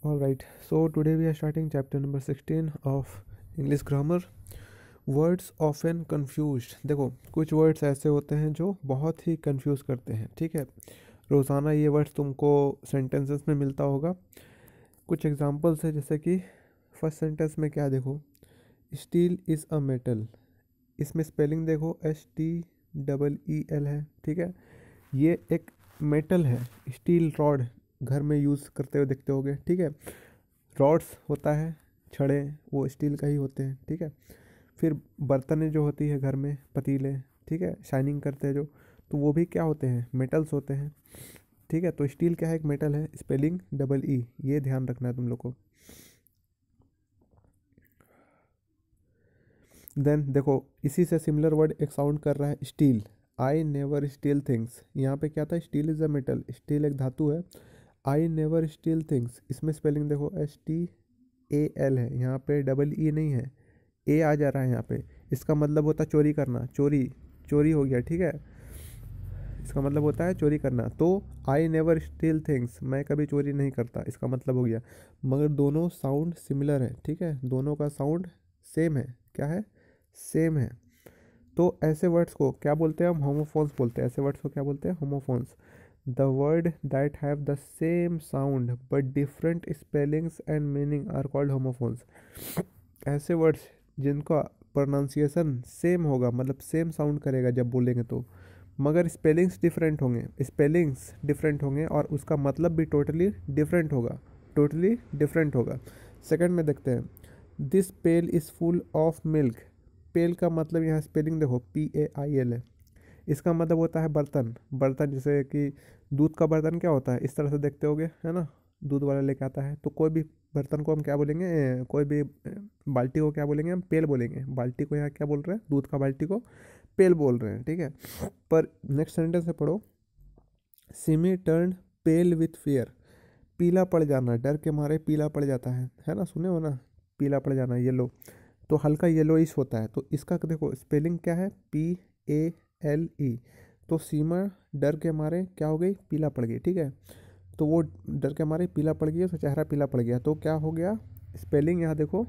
All right, so today we are starting chapter number 16 of English grammar. Words often confused. देखो कुछ words ऐसे होते हैं जो बहुत ही कंफ्यूज करते हैं, ठीक है। रोज़ाना ये वर्ड्स तुमको सेंटेंसेस में मिलता होगा। कुछ एग्जांपल्स है, जैसे कि फर्स्ट सेंटेंस में क्या देखो, स्टील इज़ अ मेटल। इसमें स्पेलिंग देखो STEEL है, ठीक है। ये एक मेटल है, स्टील रॉड घर में यूज़ करते हुए देखते होगे, ठीक है। रॉड्स होता है, छड़े, वो स्टील का ही होते हैं, ठीक है। फिर बर्तनें जो होती है घर में, पतीले, ठीक है, शाइनिंग करते हैं जो, तो वो भी क्या होते हैं, मेटल्स होते हैं, ठीक है। तो स्टील क्या है, एक मेटल है, स्पेलिंग EE, ये ध्यान रखना है तुम लोग को। देन देखो, इसी से सिमिलर वर्ड एक साउंड कर रहा है, steel. I never steel things. यहाँ पे क्या था, steel is a metal, steel एक धातु है। आई नेवर स्टील थिंग्स, इसमें स्पेलिंग देखो STAL है, यहाँ पे EE नहीं है, ए आ जा रहा है यहाँ पे। इसका मतलब होता है चोरी करना, चोरी, चोरी हो गया, ठीक है। इसका मतलब होता है चोरी करना। तो आई नेवर स्टील थिंग्स, मैं कभी चोरी नहीं करता, इसका मतलब हो गया। मगर दोनों साउंड सिमिलर है, ठीक है, दोनों का साउंड सेम है। क्या है, सेम है। तो ऐसे वर्ड्स को क्या बोलते हैं हम, होमोफोन्स बोलते हैं। ऐसे वर्ड्स को क्या बोलते हैं, homophones. The word that have the same sound but different spellings and meaning are called homophones. ऐसे वर्ड्स जिनका प्रोनाउंसिएशन सेम होगा, मतलब सेम साउंड करेगा जब बोलेंगे तो, मगर स्पेलिंग्स डिफरेंट होंगे और उसका मतलब भी टोटली डिफरेंट होगा, टोटली डिफरेंट होगा। सेकंड में देखते हैं, this pail is full of milk. Pail का मतलब यहाँ स्पेलिंग देखो PAIL है। इसका मतलब होता है बर्तन। बर्तन जैसे कि दूध का बर्तन क्या होता है, इस तरह से देखते होगे, है ना। दूध वाला लेके आता है, तो कोई भी बर्तन को हम क्या बोलेंगे, कोई भी बाल्टी को क्या बोलेंगे, हम पेल बोलेंगे। बाल्टी को यहाँ क्या बोल रहे हैं, दूध का बाल्टी को पेल बोल रहे हैं, ठीक है। पर नेक्स्ट सेंटेंस से पढ़ो, Simi turn pale with fear. पीला पड़ जाना, डर के मारे पीला पड़ जाता है ना, सुने हो ना, पीला पड़ जाना, येलो। तो हल्का येलोइश होता है। तो इसका देखो स्पेलिंग क्या है, PALE। तो सीमा डर के मारे क्या हो गई, पीला पड़ गई, ठीक है। तो वो डर के मारे पीला पड़ गया, तो चेहरा पीला पड़ गया, तो क्या हो गया, स्पेलिंग यहाँ देखो,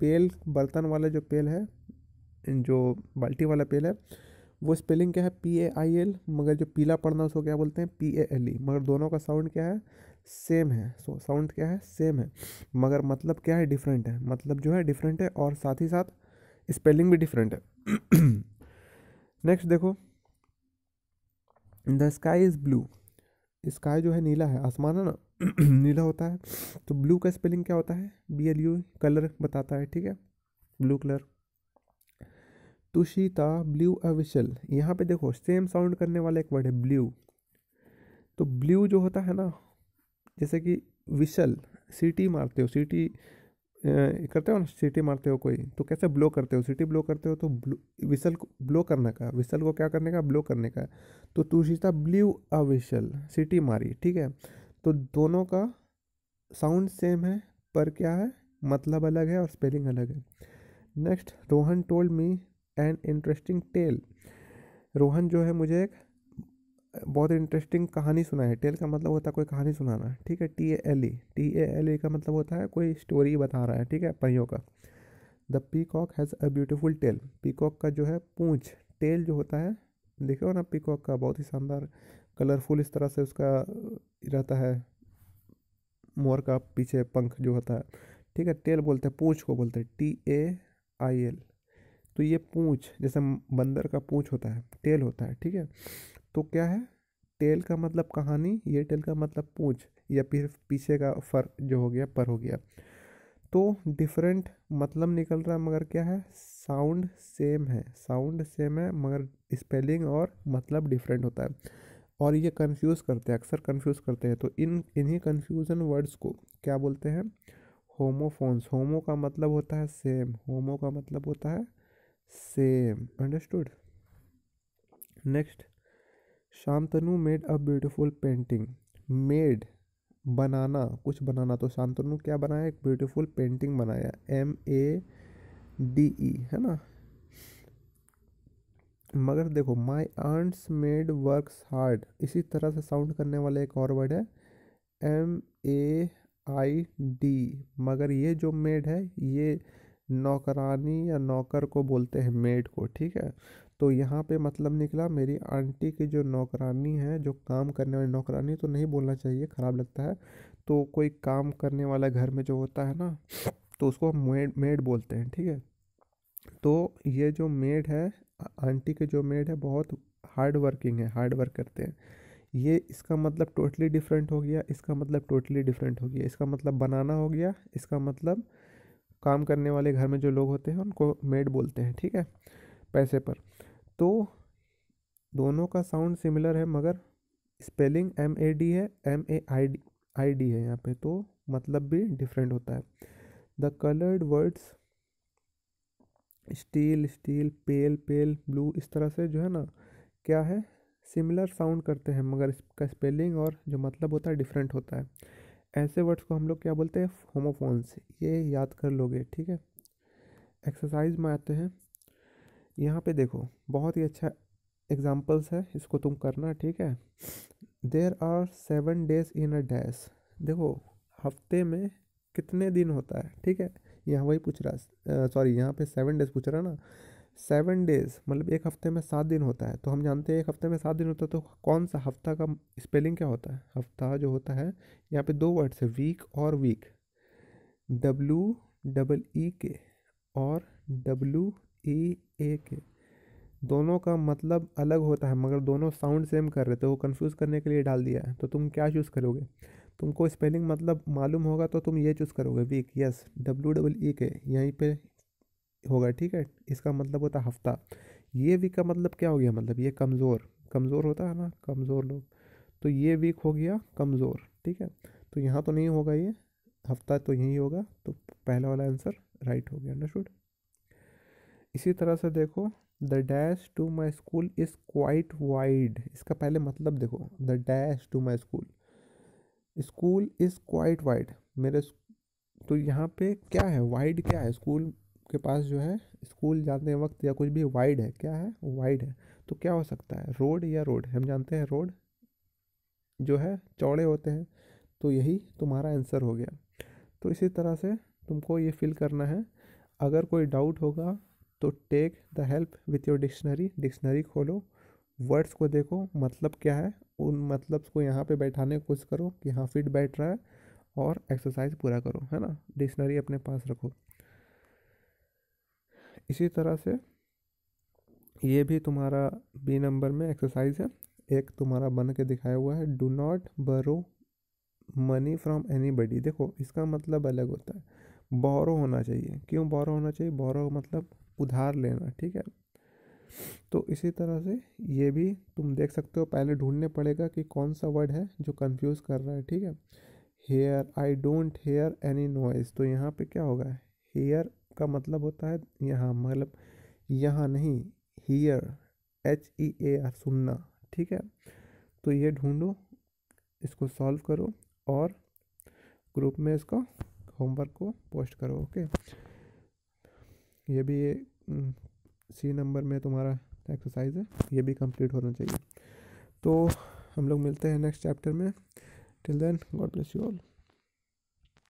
पेल बर्तन वाला जो पेल है, जो बाल्टी वाला पेल है, वो स्पेलिंग क्या है PAIL, मगर जो पीला पड़ना उसको क्या बोलते हैं, PALE। मगर दोनों का साउंड क्या है, सेम है। साउंड क्या है, सेम है, मगर मतलब क्या है, डिफरेंट है। मतलब जो है डिफरेंट है, और साथ ही साथ स्पेलिंग भी डिफरेंट है। नेक्स्ट देखो, the sky is blue. Sky जो है नीला है, आसमान है ना, नीला होता है। तो ब्लू का स्पेलिंग क्या होता है, BLU, कलर बताता है, ठीक है, ब्लू कलर। तुषिता ब्लू अ विशल। यहाँ पे देखो सेम साउंड करने वाला एक वर्ड है, ब्लू। तो ब्लू जो होता है ना, जैसे कि विशल, सीटी मारते हो, सीटी करते हो ना, सीटी मारते हो कोई, तो कैसे ब्लो करते हो, सीटी ब्लो करते हो, तो विशल को ब्लो करने का, विशल को क्या करने का, ब्लो करने का। तो तुषिता ब्लू अ विशल, सीटी मारी, ठीक है। तो दोनों का साउंड सेम है, पर क्या है, मतलब अलग है और स्पेलिंग अलग है। Next, Rohan told me an interesting tale. Rohan जो है मुझे एक बहुत इंटरेस्टिंग कहानी सुना है। टेल का मतलब होता है कोई कहानी सुनाना, ठीक है। TALE का मतलब होता है कोई स्टोरी बता रहा है, ठीक है, परियों का। The peacock has a beautiful tail. Peacock का जो है पूंछ, टेल जो होता है, देखो ना, पीकॉक का बहुत ही शानदार कलरफुल इस तरह से उसका रहता है, मोर का पीछे पंख जो होता है, ठीक है। टेल बोलते हैं, पूंछ को बोलते हैं TAIL। तो ये पूंछ, जैसे बंदर का पूंछ होता है, टेल होता है, ठीक है। तो क्या है, टेल का मतलब कहानी, ये टेल का मतलब पूंछ, या फिर पीछे का फर जो हो गया, पर हो गया। तो डिफरेंट मतलब निकल रहा है, मगर क्या है, साउंड सेम है, साउंड सेम है, मगर स्पेलिंग और मतलब डिफरेंट होता है। और ये कंफ्यूज करते हैं, अक्सर कंफ्यूज करते हैं। तो इन्हीं कंफ्यूजन वर्ड्स को क्या बोलते हैं, होमोफोन्स। होमो का मतलब होता है सेम, होमो का मतलब होता है same, understood. Next, Shantanu made a beautiful painting. Made, बनाना, कुछ बनाना, तो शांतनु क्या बनाया, एक ब्यूटीफुल पेंटिंग बनाया, MADE, है ना। मगर देखो, माई आंट्स मेड वर्क्स हार्ड, इसी तरह से साउंड करने वाला एक और वर्ड है, मगर ये जो मेड है ये नौकरानी या नौकर को बोलते हैं मेड को, ठीक है। तो यहाँ पे मतलब निकला मेरी आंटी की जो नौकरानी है, जो काम करने वाली नौकरानी तो नहीं बोलना चाहिए, ख़राब लगता है। तो कोई काम करने वाला घर में जो होता है ना, तो उसको हम मेड मेड बोलते हैं, ठीक है। तो ये जो मेड है, आंटी के जो मेड है बहुत हार्ड वर्किंग है, हार्ड वर्क करते हैं। ये इसका मतलब टोटली डिफरेंट हो गया, इसका मतलब टोटली डिफरेंट हो गया, इसका मतलब बनाना हो गया, इसका मतलब काम करने वाले घर में जो लोग होते हैं उनको मेड बोलते हैं, ठीक है, पैसे पर। तो दोनों का साउंड सिमिलर है मगर स्पेलिंग MAD है, MAID है यहाँ पे, तो मतलब भी डिफरेंट होता है। The coloured words steel steel, pale pale, blue, इस तरह से जो है ना क्या है, सिमिलर साउंड करते हैं मगर इसका स्पेलिंग और जो मतलब होता है डिफरेंट होता है। ऐसे वर्ड्स को हम लोग क्या बोलते हैं, होमोफोन्स। ये याद कर लोगे, ठीक है। एक्सरसाइज में आते हैं। यहाँ पे देखो बहुत ही अच्छा एग्जाम्पल्स है, इसको तुम करना, ठीक है। There are 7 days in a dash. देखो हफ्ते में कितने दिन होता है, ठीक है। यहाँ वही पूछ रहा, सॉरी यहाँ पे 7 days पूछ रहा ना। 7 days मतलब एक हफ्ते में 7 दिन होता है, तो हम जानते हैं एक हफ्ते में 7 दिन होता है, तो कौन सा हफ्ता का स्पेलिंग क्या होता है, हफ्ता जो होता है, यहाँ पे दो वर्ड्स है, वीक और वीक, WEE और WEAK। दोनों का मतलब अलग होता है मगर दोनों साउंड सेम कर रहे थे, वो कंफ्यूज करने के लिए डाल दिया है। तो तुम क्या चूज़ करोगे, तुमको स्पेलिंग मतलब मालूम होगा तो तुम ये चूज़ करोगे, वीक, यस, WEEK यहीं पे होगा, ठीक है। इसका मतलब होता है हफ्ता। ये वीक का मतलब क्या हो गया, मतलब ये कमज़ोर, कमज़ोर होता है ना, कमज़ोर लोग, तो ये वीक हो गया कमज़ोर, ठीक है। तो यहाँ तो नहीं होगा, ये हफ्ता तो यही होगा, तो पहला वाला आंसर राइट हो गया, अंडरस्टूड। इसी तरह से देखो, the dash to my school is quite wide. इसका पहले मतलब देखो, the dash to my school, school is quite wide, तो यहाँ पे क्या है, वाइड क्या है, स्कूल के पास जो है, स्कूल जाते वक्त या कुछ भी वाइड है, क्या है, वाइड है। तो क्या हो सकता है, रोड या रोड, हम जानते हैं रोड जो है चौड़े होते हैं, तो यही तुम्हारा आंसर हो गया। तो इसी तरह से तुमको ये फिल करना है। अगर कोई डाउट होगा तो take the help with your dictionary, dictionary खोलो, वर्ड्स को देखो मतलब क्या है, उन मतलब को यहाँ पे बैठाने की कोशिश करो कि हाँ फिट बैठ रहा है, और एक्सरसाइज पूरा करो, है ना, डिक्शनरी अपने पास रखो। इसी तरह से ये भी तुम्हारा B नंबर में एक्सरसाइज है, एक तुम्हारा बन के दिखाया हुआ है, do not borrow money from anybody. देखो इसका मतलब अलग होता है, बोरो होना चाहिए, क्यों बोरो होना चाहिए, बोरो मतलब उधार लेना, ठीक है। तो इसी तरह से ये भी तुम देख सकते हो, पहले ढूंढने पड़ेगा कि कौन सा वर्ड है जो कंफ्यूज कर रहा है, ठीक है। Here, I don't hear any noise, तो यहाँ पे क्या होगा, हेयर का मतलब होता है यहाँ, मतलब यहाँ नहीं, हियर, HEAR, सुनना, ठीक है। तो ये ढूंढो, इसको सॉल्व करो और ग्रुप में इसको होमवर्क को पोस्ट करो, ओके। ये भी C नंबर में तुम्हारा एक्सरसाइज है, ये भी कंप्लीट होना चाहिए। तो हम लोग मिलते हैं नेक्स्ट चैप्टर में, till then God bless you all.